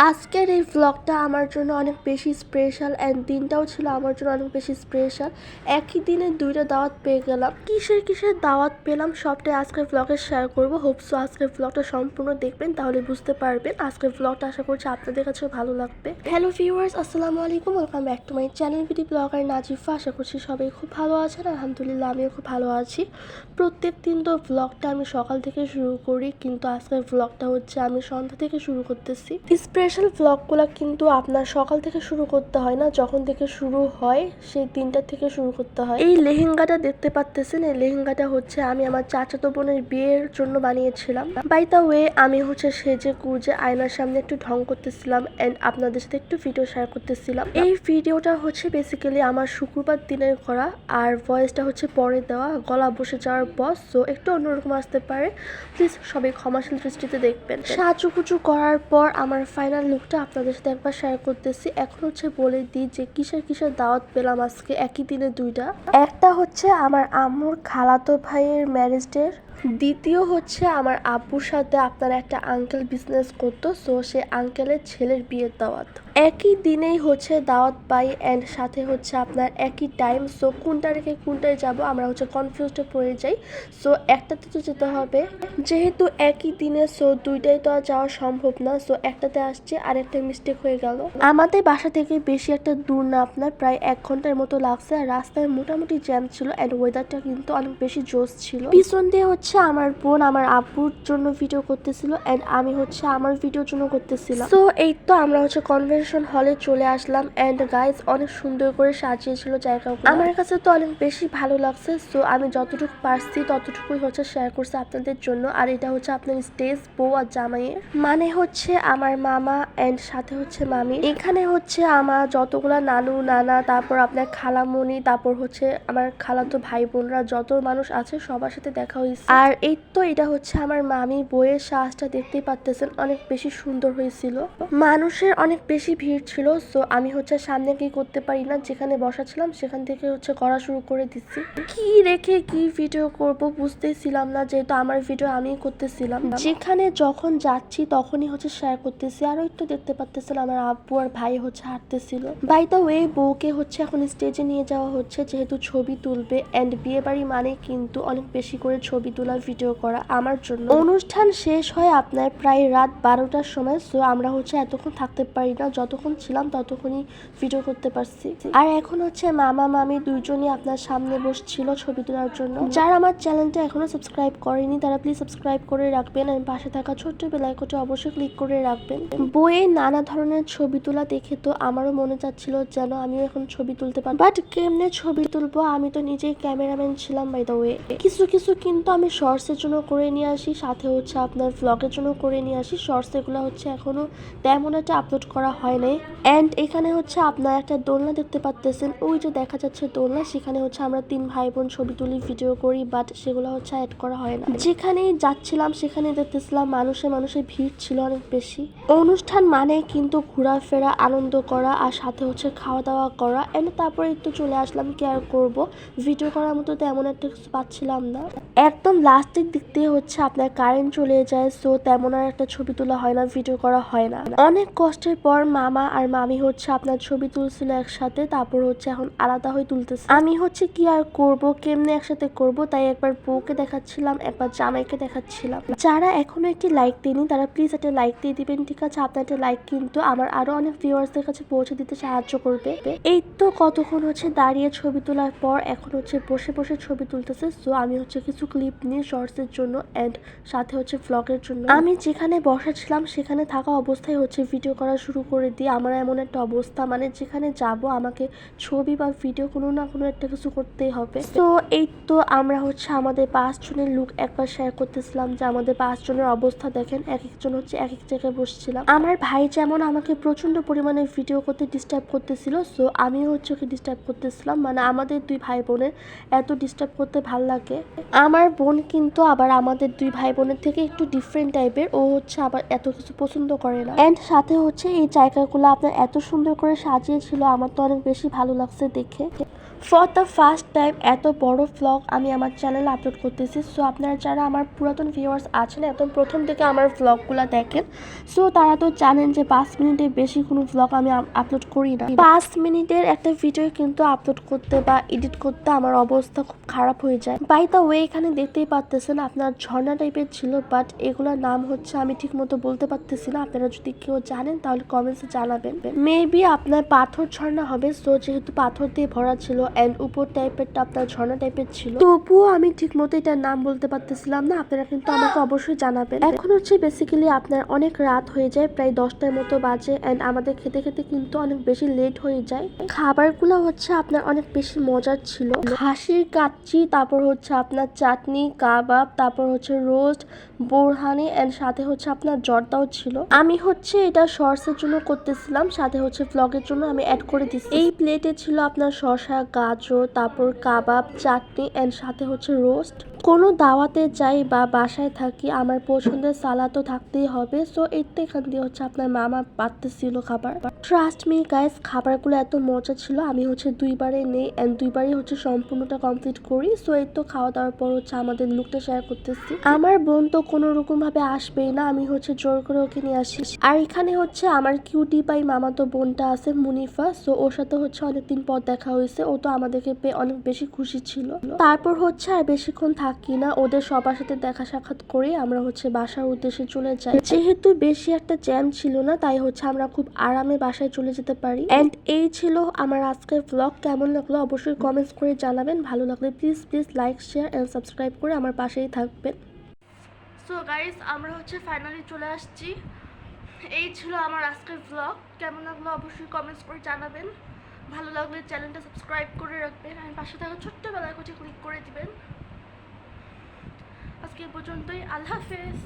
আজকের এই ভ্লগটা আমার জন্য অনেক বেশি স্পেশাল অ্যান্ড দিনটাও ছিল আমার জন্য অনেক বেশি স্পেশাল। একই দিনে দুইটা দাওয়াত পেয়ে গেলাম। কিসের দাওয়াত পেলাম সবটাই আজকের ভ্লগে শেয়ার করবো। হোপসো আজকের ভ্লগটা সম্পূর্ণ দেখবেন, তাহলে বুঝতে পারবেন। আজকের ভ্লগটা আশা করছি আপনাদের কাছে ভালো লাগবে। হ্যালো ভিউয়ার্স, আসসালামু আলাইকুম, welcome back to my channel BD blogger Nazifa. আশা করছি সবাই খুব ভালো আছেন। আলহামদুলিল্লাহ আমিও খুব ভালো আছি। প্রত্যেক দিন তো ভ্লগটা আমি সকাল থেকে শুরু করি, কিন্তু আজকের ভ্লগটা হচ্ছে আমি সন্ধ্যা থেকে শুরু করতেছি। স্পেশাল ভ্লগগুলো কিন্তু আপনার সকাল থেকে শুরু করতে হয় না, যখন থেকে শুরু হয় সেই দিনটা থেকে শুরু করতে হয়। এই লেহেঙ্গাটা দেখতে পাচ্তেছেন, এই লেহেঙ্গাটা হচ্ছে আমি আমার চাচাতো বোনের বিয়ের জন্য বানিয়েছিলাম। বাই দ্য ওয়ে আমি হচ্ছে সেজে গুজে আয়নার সামনে একটু ঢং করতেছিলাম অ্যান্ড আপনাদের সাথে একটু ভিডিও শেয়ার করতেছিলাম। এই ভিডিওটা হচ্ছে বেসিক্যালি আমার শুক্রবার দিনের করা, আর ভয়েসটা হচ্ছে পরে দেওয়া, গলা বসে যাওয়ার পর, সো একটু অন্যরকম আসতে পারে। প্লিজ সবাই ক্ষমাশীল দৃষ্টিতে দেখবেন। সাজুগুজু করার পর আমার ফাইনাল লুকটা আপনাদের সাথে একবার শেয়ার করতেছি। এখন হচ্ছে বলে দিই যে কিসের দাওয়াত পেলাম আজকে একই দিনে দুইটা। একটা হচ্ছে আমার আম্মুর খালাতো ভাইয়ের ম্যারেজ ডে, দ্বিতীয় হচ্ছে আমার আব্বুর সাথে আপনার একটা আঙ্কেল বিজনেস করতো, সো সে আঙ্কেলের ছেলের বিয়ের দাওয়াত। একই দিনেই হচ্ছে দাওয়াত পাই অ্যান্ড সাথে হচ্ছে আপনার একই টাইম। সো কোনটা রেখে কোনটায় যাব আমরা হচ্ছে কনফিউজডে পড়ে যাই। সো একটাতে তো যেতে হবে, যেহেতু একই দিনে, সো দুইটাই তো আর যাওয়া সম্ভব না। সো একটাতে আসছে আর একটা মিস্টেক হয়ে গেল। আমাদের বাসা থেকে বেশি একটা দূর না, আপনার প্রায় 1 ঘন্টার মতো লাগছে। আর রাস্তায় মোটামুটি জ্যাম ছিল অ্যান্ড ওয়েদারটা কিন্তু অনেক বেশি জোস ছিল। পিছন দিয়ে হচ্ছে আমার বোন আমার আব্বুর জন্য ভিডিও করতেছিল অ্যান্ড আমি হচ্ছে আমার ভিডিওর জন্য করতেছিলাম। সো এই তো আমরা হচ্ছে কনভেনশন হলে চলে আসলাম অ্যান্ড গাইজ অনেক সুন্দর করে সাজিয়েছিল জায়গাগুলো। আমার কাছে তো অনেক বেশি ভালো লাগছে। সো আমি যতটুকু পারছি ততটুকুই হচ্ছে শেয়ার করছি আপনাদের জন্য। আর এটা হচ্ছে আপনার স্টেজ বউ আর জামাইয়ের, মানে হচ্ছে আমার মামা অ্যান্ড সাথে হচ্ছে মামি। এখানে হচ্ছে আমার যতগুলা নানু নানা, তারপর আপনার খালামণি, তারপর হচ্ছে আমার খালাতো ভাই বোনরা, যত মানুষ আছে সবার সাথে দেখা হয়েছে। আর এই তো এটা হচ্ছে আমার মামি বইয়ের সাজটা দেখতেই পারতেছেন, অনেক বেশি সুন্দর হয়েছিল। মানুষের অনেক বেশি ভিড় ছিল। সো আমি হচ্ছে সামনে কি করতে পারি না, যেখানে বসা ছিলাম সেখান থেকে হচ্ছে করা শুরু করে দিচ্ছি। কি রেখে কি ভিডিও করব বুঝতেছিলাম না, যেহেতু আমার ভিডিও আমি করতেছিলাম। যেখানে যখন যাচ্ছি তখনই হচ্ছে শেয়ার করতেছি। আর ওই তো দেখতে পাচ্তেছেন আমার আব্বু আর ভাই হচ্ছে হাঁটতেছিল। বাই দ্য ওয়ে বউকে হচ্ছে এখন স্টেজে নিয়ে যাওয়া হচ্ছে, যেহেতু ছবি তুলবে অ্যান্ড বিয়ে বাড়ি মানে কিন্তু অনেক বেশি করে ছবি তোলা ভিডিও করা আমার জন্য। অনুষ্ঠান শেষ হয় আপনার প্রায় রাত 12টার সময়। সো আমরা হচ্ছে এতক্ষণ থাকতে পারি না, যতক্ষণ ছিলাম ততক্ষণই ভিডিও করতে পারছি। আর এখন হচ্ছে মামা মামি দুইজনই আপনার সামনে বসছিল ছবি তোলার জন্য। যারা আমার চ্যানেলটা এখনো সাবস্ক্রাইব করেনি তারা প্লিজ সাবস্ক্রাইব করে রাখবেন আর পাশে থাকা ছোট্ট বেল আইকনটি অবশ্যই ক্লিক করে রাখবেন। বইয়ে নানা ধরনের ছবি তোলা দেখে তো আমারও মনে চাচ্ছিল যেন আমিও এখন ছবি তুলতে পারি, বাট কেমনে ছবি তুলবো, আমি তো নিজেই ক্যামেরাম্যান ছিলাম। বাই দ্য ওয়ে কিছু কিন্তু আমি শর্টসের জন্য করে নিয়ে আসি, সাথে হচ্ছে আপনার ভ্লগের জন্য করে নিয়ে আসি। শর্টস এগুলো হচ্ছে এখনো তেমন একটা আপলোড করা হয় নাই। অ্যান্ড এখানে হচ্ছে আপনার একটা দোলনা দেখতে পাচ্তেছেন, ওই যে দেখা যাচ্ছে দোলনা, সেখানে হচ্ছে আমরা 3 ভাই বোন ছবি তুলি ভিডিও করি, বাট সেগুলো হচ্ছে অ্যাড করা হয় না। যেখানেই যাচ্ছিলাম সেখানে দেখতেছিলাম মানুষের ভিড় ছিল অনেক বেশি। অনুষ্ঠান মানে কিন্তু ঘোরাফেরা, আনন্দ করা আর সাথে হচ্ছে খাওয়া দাওয়া করা। অ্যান্ড তারপরে একটু চলে আসলাম, কি আর করবো, ভিডিও করার মতো তেমন একটা কিছু পাচ্ছিলাম না। একদম লাস্টের দিক দিয়ে হচ্ছে আপনার কারেন্ট চলে যায়, সো তেমন আর একটা ছবি তোলা হয় না, ভিডিও করা হয় না। অনেক কষ্টের পর মামা আর মামি হচ্ছে আপনার ছবি তুলছিল একসাথে, তারপর হচ্ছে এখন আলাদা হয়ে তুলতেছে। আমি হচ্ছে কি আর করব, কেমনে একসাথে করব, তাই একবার বউকে দেখাচ্ছিলাম একবার জামাইকে দেখাচ্ছিলাম। যারা এখনো একটি লাইক দিইনি তারা প্লিজ একটা লাইক দিয়ে দিবেন, ঠিক আছে? আপনার একটা লাইক কিন্তু আমার আরো অনেক ভিউয়ার্সদের কাছে পৌঁছে দিতে সাহায্য করবে। এই তো কতক্ষণ হচ্ছে দাঁড়িয়ে ছবি তোলার পর এখন হচ্ছে বসে বসে ছবি তুলতেছে। সো আমি হচ্ছে কিছু ক্লিপ নিই শর্টসের জন্য অ্যান্ড সাথে হচ্ছে ভ্লগের জন্য। আমি যেখানে বসা ছিলাম সেখানে থাকা অবস্থায় হচ্ছে ভিডিও করা শুরু করে দিই। আমার এমন একটা অবস্থা, মানে যেখানে যাব আমাকে ছবি বা ভিডিও কোনো না কোনো একটা কিছু করতেই হবে। তো এই তো আমরা হচ্ছে আমাদের 5 জনের লুক একবার শেয়ার করতেছিলাম, যে আমাদের 5 জনের অবস্থা দেখেন, এক একজন হচ্ছে এক এক জায়গায় বসছিলাম। আমার ভাই যেমন আমাকে প্রচন্ড পরিমাণে ভিডিও করতে ডিস্টার্ব করতেছিল, সো আমিও হচ্ছে ওকে ডিস্টার্ব করতেছিলাম। মানে আমাদের 2 ভাই বোনের এত ডিস্টার্ব করতে ভাল লাগে। আমার বোন কিন্তু আবার আমাদের 2 ভাই বোনের থেকে একটু ডিফারেন্ট টাইপের, ও হচ্ছে আবার এত কিছু পছন্দ করে না। অ্যান্ড সাথে হচ্ছে এই জায়গা জায়গাগুলো আপনার এত সুন্দর করে সাজিয়েছিল, আমার তো অনেক বেশি ভালো লাগছে দেখে। ফর দ্য ফার্স্ট টাইম এত বড় ভ্লগ আমি আমার চ্যানেলে আপলোড করতেছি। সো আপনারা যারা আমার পুরাতন ভিউয়ার্স আছেন, একদম প্রথম থেকে আমার ভ্লগগুলো দেখেন, সো তারা তো জানেন যে 5 মিনিটের বেশি কোনো ভ্লগ আমি আপলোড করি না। 5 মিনিটের একটা ভিডিও কিন্তু আপলোড করতে বা এডিট করতে আমার অবস্থা খুব খারাপ হয়ে যায়। বাই দ্য ওয়ে, এখানে দেখতেই পারতেছেন আপনার ঝর্ণা টাইপের ছিল, বাট এগুলোর নাম হচ্ছে আমি ঠিক মতো বলতে পারতেছি না। আপনারা যদি কেউ জানেন তাহলে কমেন্টসে জানাবেন। মেবি আপনার পাথর ঝর্ণা হবে, সো যেহেতু পাথর দিয়ে ভরা ছিল এন্ড উপর টাইপেরটা আপনার ঝর্ণা টাইপের ছিল, তবুও আমি ঠিক মতো এটার নাম বলতে পারতেছিলাম না। আপনারা কিন্তু আমাকে অবশ্যই জানাবেন। এখন হচ্ছে বেসিক্যালি আপনার অনেক রাত হয়ে যায়, প্রায় 10টার মতো বাজে এন্ড আমাদের খেতে খেতে কিন্তু অনেক বেশি লেট হয়ে যায়। খাবারগুলো হচ্ছে আপনার অনেক বেশি মজার ছিল। খাসির কাচ্চি, তারপর হচ্ছে আপনার চাটনি, কাবাব, তারপর হচ্ছে রোস্ট, বোরহানি এন্ড সাথে হচ্ছে আপনার জর্দাও ছিল। আমি হচ্ছে এটা শর্টসের জন্য করতেছিলাম, সাথে হচ্ছে ভ্লগের জন্য আমি অ্যাড করে দিচ্ছি। এই প্লেটে ছিল আপনার শসা, গাজর, তারপর কাবাব, চাটনি এন্ড সাথে হচ্ছে রোস্ট। কোনো দাওয়াতে যাই বা বাসায় থাকি, আমার পছন্দের সালাদ তো থাকতেই হবে। সো এখান দিয়ে হচ্ছে আপনার মামা পাততেছিল খাবার। ট্রাস্ট মি গাইস, খাবারগুলো এত মজা ছিল, আমি হচ্ছে 2বারে নেই এন্ড 2বারই হচ্ছে সম্পূর্ণটা কমপ্লিট করি। সো এই তো খাওয়া দাওয়ার পর হচ্ছে আমাদের লুকটা শেয়ার করতেছি। আমার বোন তো কোনো রকম ভাবে আসবেই না, আমি হচ্ছে জোর করে ওকে নিয়ে আসি। আর এখানে হচ্ছে আমার কিউটি পাই মামা তো বোনটা আছে মুনিফা, সো ওর সাথে হচ্ছে অনেকদিন পর দেখা হয়েছে। ও তো আমাদেরকে পেয়ে অনেক বেশি খুশি ছিল। তারপর হচ্ছে আর বেশিক্ষণ থাকি না, ওদের সবার সাথে দেখা সাক্ষাৎ করে আমরা হচ্ছে বাসার উদ্দেশ্যে চলে যাই। যেহেতু বেশি একটা জ্যাম ছিল না, তাই হচ্ছে আমরা খুব আরামে বাসায় চলে যেতে পারি। এন্ড এই ছিল আমার আজকের ভ্লগ। কেমন লাগলো অবশ্যই কমেন্টস করে জানাবেন। ভালো লাগলে please like, share and subscribe করে আমার পাশেই থাকবেন। সো গাইস, আমরা হচ্ছে ফাইনালি চলে আসছি। এই ছিল আমার আজকের ভ্লগ। কেমন লাগলো অবশ্যই কমেন্টস করে জানাবেন। ভালো লাগলে চ্যানেলটা সাবস্ক্রাইব করে রাখবেন আর পাশে থাকা ছোট্ট বেলায় ক্লিক করে দিবেন। আজকে পর্যন্তই, আল্লাহ হাফেজ।